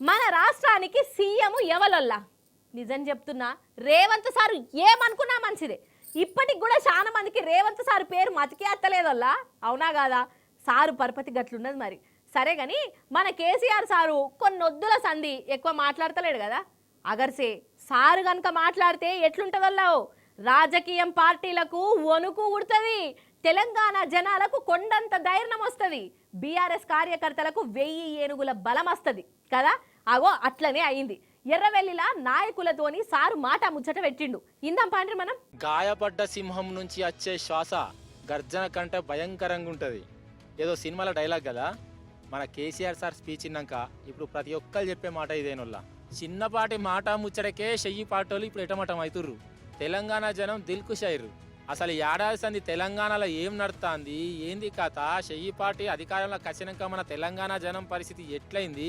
మన రాష్ట్రానికి సీఎం ఎవలల్లా నిజం చెప్తున్నా రేవంత్ సార్ ఏమనుకున్నా మంచిదే. ఇప్పటికి కూడా చాలా మందికి రేవంత్ సార్ పేరు మతికి అత్తలేదల్లా. అవునా కాదా? సారు పరపతి గట్లున్నది మరి. సరే కానీ మన కేసీఆర్ సారు కొన్నొద్దుల సంధి ఎక్కువ మాట్లాడతలేడు కదా. అగర్సే సారు కనుక మాట్లాడితే ఎట్లుంటుందల్లా? రాజకీయం పార్టీలకు వణుకు ఉడుతుంది, తెలంగాణ జనాలకు కొండంత ధైర్యం వస్తుంది, బీఆర్ఎస్ కార్యకర్తలకు 1000 ఏనుగుల బలం వస్తుంది కదా. అగో అట్లనే అయింది. ఎర్రవెల్లిలా నాయకులతోని సారు మాట ముచ్చట పెట్టిండు. ఇందాం పాండ్రి మనం. గాయపడ్డ సింహం నుంచి వచ్చే శ్వాస గర్జన కంటే భయంకరంగా ఉంటుంది. ఏదో సినిమాల డైలాగ్ కదా. మన కేసీఆర్ సార్ స్పీచ్ ఇన్నాక ఇప్పుడు ప్రతి ఒక్కరు చెప్పే మాట ఇదేనొల్లా. చిన్నపాటి మాట ముచ్చటకే చెయ్యి పాటోళ్ళు ఇప్పుడు ఎటమటం అవుతుర్రు. తెలంగాణ జనం దిల్కుషైర్రు. అసలు ఏడాది సంది తెలంగాణలో ఏం నడుతుంది, ఏంది కథ, చెయ్యిపాటి అధికారంలోకి వచ్చినాక మన తెలంగాణ జనం పరిస్థితి ఎట్లయింది,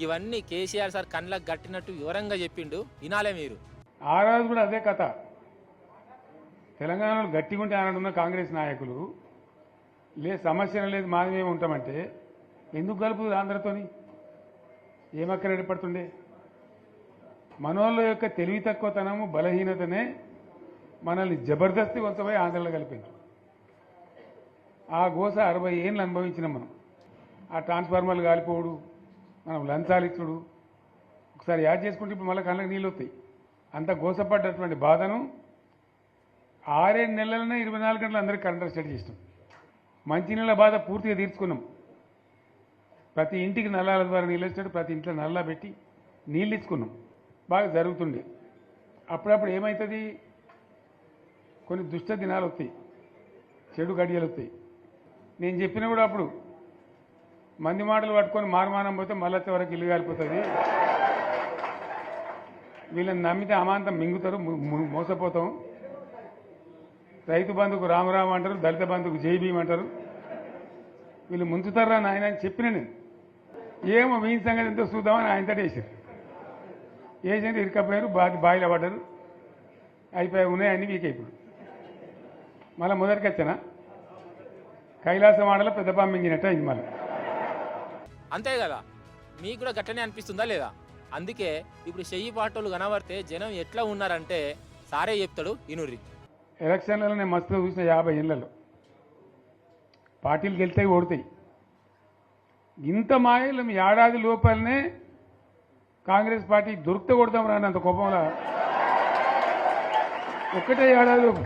ఇవన్నీ కేసీఆర్ సార్ కళ్ళకు గట్టినట్టు వివరంగా చెప్పిండు. వినాలే మీరు. ఆ రోజు కూడా అదే కథ. తెలంగాణలో గట్టిగా ఉంటే ఆనాడున్న కాంగ్రెస్ నాయకులు సమస్య లేదు మాది మేము ఉంటామంటే ఎందుకు కలుపుతుంది ఆంధ్రతోని? ఏమక్కడ ఏర్పడుతుండే? మనోళ్ళ యొక్క తెలివి తక్కువతనము బలహీనతనే మనల్ని జబర్దస్తి వంచబోయి ఆంధ్రలో కలిపింది. ఆ గోస 60 ఏళ్ళు అనుభవించినాం మనం. ఆ ట్రాన్స్ఫార్మర్లు కాలిపోవడు, మనం లంచాలు ఇచ్చుడు, ఒకసారి యాడ్ చేసుకుంటే ఇప్పుడు మళ్ళీ కళ్ళకి నీళ్ళు వస్తాయి. అంత గోసపడ్డటువంటి బాధను 6-7 నెలలనే 24 గంటలు అందరికీ కరెంట్ సెట్ చేసినాం. మంచినీళ్ళ బాధ పూర్తిగా తీర్చుకున్నాం. ప్రతి ఇంటికి నల్లాల ద్వారా నీళ్ళు వచ్చాడు, ప్రతి ఇంట్లో నల్లా పెట్టి నీళ్ళు ఇచ్చుకున్నాం. బాగా జరుగుతుండే. అప్పుడప్పుడు ఏమవుతుంది, కొన్ని దుష్ట దినాలు వస్తాయి, చెడు గడియలు వస్తాయి. నేను చెప్పిన కూడా అప్పుడు మంది మాటలు పట్టుకొని మారుమానం పోతే మళ్ళీ వరకు ఇల్లు కాలిపోతుంది, వీళ్ళని నమ్మితే అమాంతం మింగుతారు, మోసపోతాం. రైతు బంధుకు రామరామ అంటారు, దళిత బంధుకు జై భీమ్ అంటారు, వీళ్ళు ముంచుతారా నాయన అని చెప్పిన నేను. ఏమో మీ సంగతి ఎంతో చూద్దామని ఆయనతో వేసారు. వేసింది ఇరుకపోయారు, బాయిలో పడ్డారు, అయిపోయి ఉన్నాయి అన్ని వీక్. ఇప్పుడు మళ్ళీ మొదటికి వచ్చానా కైలాసం ఆడలో పెద్ద మింగినట్టు అయింది మళ్ళీ. అంతే కదా, మీకు కూడా గట్టనే అనిపిస్తుందా లేదా? అందుకే ఇప్పుడు చెయ్యి పాటోళ్ళు కనబడితే జనం ఎట్లా ఉన్నారంటే సారే చెప్తాడు ఇనుర్రి. ఎలక్షన్లలో నేను మస్తుగా చూసిన 50 ఏళ్లలో పార్టీలు గెలితాయి ఓడతాయి. ఇంత మాయలు ఏడాది లోపలనే కాంగ్రెస్ పార్టీ దొరికితే కొడతాం రానంత కోపంలో ఒక్కటే ఏడాది లోపు.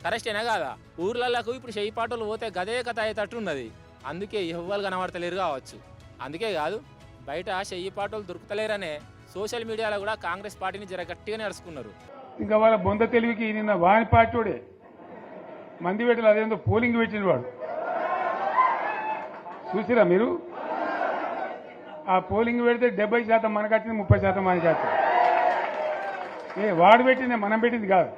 కరెక్టేనా కాదా? ఊర్లకు ఇప్పుడు చెయ్యి పాటోళ్ళు పోతే గదే కథ అయ్యేటట్టు ఉన్నది. అందుకే ఎవ్వరు కనబడతలేరు కావచ్చు. అందుకే కాదు, బయట చెయ్యి పాటోళ్ళు దొరుకుతలేరనే సోషల్ మీడియాలో కూడా కాంగ్రెస్ పార్టీని జర గట్టిగా నడుచుకున్నారు. ఇంకా వాళ్ళ బొంద తెలివికి నిన్న వాని పార్టీడే మంది పెట్టాలి, అదేందో పోలింగ్ పెట్టిన వాడు చూసిరా మీరు? ఆ పోలింగ్ పెడితే 70% మనకు వచ్చింది, 30% మనకి వచ్చింది. వాడు పెట్టింది, మనం పెట్టింది కాదు.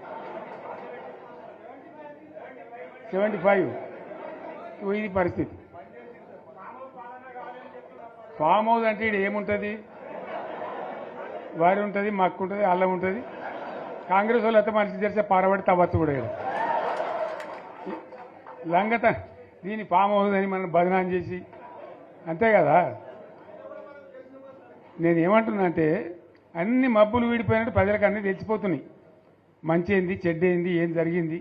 75 ఇది పరిస్థితి. ఫామ్ హౌస్ అంటే ఇది ఏముంటుంది? వారి ఉంటుంది, మక్కు ఉంటుంది, అల్లం ఉంటుంది. కాంగ్రెస్ వాళ్ళు అయితే మనిషి చేస్తే పారబడి తవ్వచ్చు కూడా లంగత. దీన్ని ఫామ్ హౌస్ అని మనం బదనాం చేసి అంతే కదా. నేను ఏమంటున్నా అంటే అన్ని మబ్బులు వీడిపోయినట్టు ప్రజలకు అన్నీ తెలిసిపోతున్నాయి. మంచి ఏంది, చెడ్డ ఏంది, ఏం జరిగింది.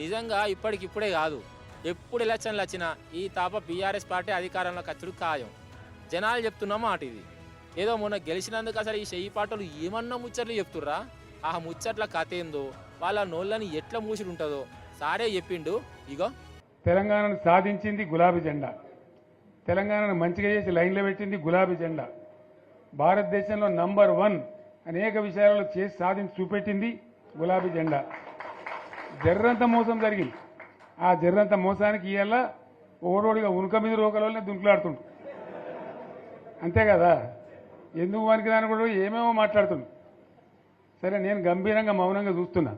నిజంగా ఇప్పటికిప్పుడే కాదు, ఎప్పుడు ఎలక్షన్లు వచ్చినా ఈ తాప బీఆర్ఎస్ పార్టీ అధికారంలోకి వచ్చుడు ఖాయం. జనాలు చెప్తున్న మాట ఇది. ఏదో మొన్న గెలిచినందుకు అసలు ఈ చెయ్యి పాటలు ఏమన్నా ముచ్చట్లు చెప్తుర్రా? ఆ ముచ్చట్ల కథ ఏందో, వాళ్ళ నోళ్ళని ఎట్లా మూసిడు ఉంటుందో సారే చెప్పిండు. ఇగో తెలంగాణను సాధించింది గులాబీ జెండా, తెలంగాణను మంచిగా చేసి లైన్లో పెట్టింది గులాబీ జెండా, భారతదేశంలో నంబర్ 1 అనేక విషయాలలో చేసి సాధించి చూపెట్టింది గులాబీ జెండా. జర్రంత మోసం జరిగింది. ఆ జర్రంత మోసానికి ఇవాళ ఓడోడిగా ఉనుక మీద రోకలనే దుంకులాడుతుండు. అంతే కదా. ఎందుకు వానికి దాని కూడా ఏమేమో మాట్లాడుతుండు. సరే, నేను గంభీరంగా మౌనంగా చూస్తున్నా.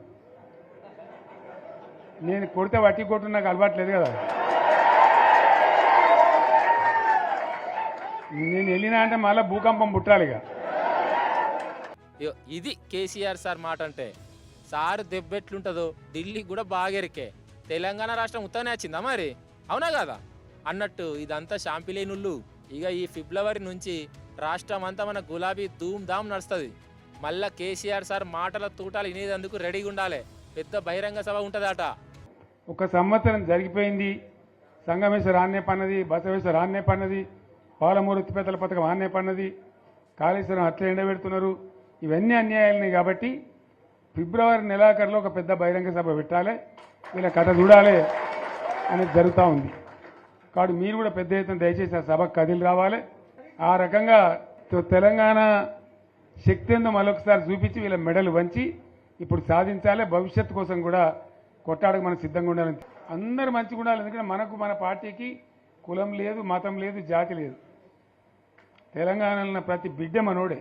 నేను కొడితే వట్టి కొట్టు నాకు అలవాట్లేదు కదా. నేను వెళ్ళినా అంటే మళ్ళీ భూకంపం పుట్టాలిగా. ఇది కేసీఆర్ సార్ మాట అంటే. సార్ దెబ్బెట్లుంటుందో ఢిల్లీ కూడా బాగెరికే. తెలంగాణ రాష్ట్రం ఉత్తగానే వచ్చిందా మరి? అవునా కదా? అన్నట్టు ఇదంతా షాంపిలేనుళ్ళు ఇక ఈ ఫిబ్రవరి నుంచి రాష్ట్రం అంతా మన గులాబీ ధూమ్ ధామ్ నడుస్తుంది. మళ్ళా కేసీఆర్ సార్ మాటల తూటాలు వినేందుకు రెడీగా ఉండాలి. పెద్ద బహిరంగ సభ ఉంటుందట. ఒక సంవత్సరం జరిగిపోయింది. సంగమేశ్వర ఆన్నే పన్నది, బసవేశ్వర ఆన్నే పన్నది, పాలమూరు ఎత్తిపోతల పథకం ఆన్నే పన్నది, కాళేశ్వరం అట్లే ఎండబెడుతున్నారు. ఇవన్నీ అన్యాయాలని కాబట్టి ఫిబ్రవరి నెలాఖరులో ఒక పెద్ద బహిరంగ సభ పెట్టాలి, వీళ్ళ కథ చూడాలి అనేది జరుగుతూ ఉంది. కాబట్టి మీరు కూడా పెద్ద ఎత్తున దయచేసి ఆ సభకు కదిలి రావాలి. ఆ రకంగా తెలంగాణ శక్తి ఏందో మరొకసారి చూపించి వీళ్ళ మెడలు వంచి ఇప్పుడు సాధించాలి. భవిష్యత్తు కోసం కూడా కొట్టాడకు మనం సిద్ధంగా ఉండాలి. అందరూ మంచిగా ఉండాలి. ఎందుకంటే మనకు మన పార్టీకి కులం లేదు, మతం లేదు, జాతి లేదు. తెలంగాణలో ఉన్న ప్రతి బిడ్డ మనోడే.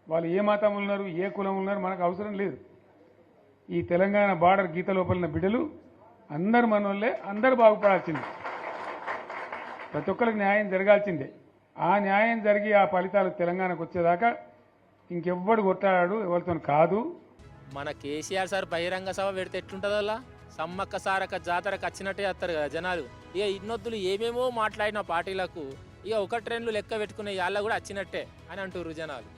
వాళ్ళు ఏ మతం ఉన్నారు, ఏ కులం ఉన్నారు మనకు అవసరం లేదు. ఈ తెలంగాణ బార్డర్ గీత లోపల ఉన్న బిడ్డలు అందరు మనోళ్ళే, అందరూ బాగుపడాల్సిందే. ప్రతి ఒక్కరికి న్యాయం జరగాల్సిందే. ఆ న్యాయం జరిగి ఆ ఫలితాలు తెలంగాణకు వచ్చేదాకా ఇంకెవ్వడు కొట్టాడు, ఎవరితో కాదు. మన కేసీఆర్ సార్ బహిరంగ సభ పెడితే ఎట్లుంటుందో అలా సమ్మక్క సారక్క జాతరకు వచ్చినట్టే వస్తారు కదా జనాలు. ఇక ఇన్నొద్దులు ఏమేమో మాట్లాడిన పార్టీలకు ఇక ఒక ట్రెండ్లు లెక్క పెట్టుకునే వాళ్ళ కూడా వచ్చినట్టే అని అంటుర్రు జనాలు.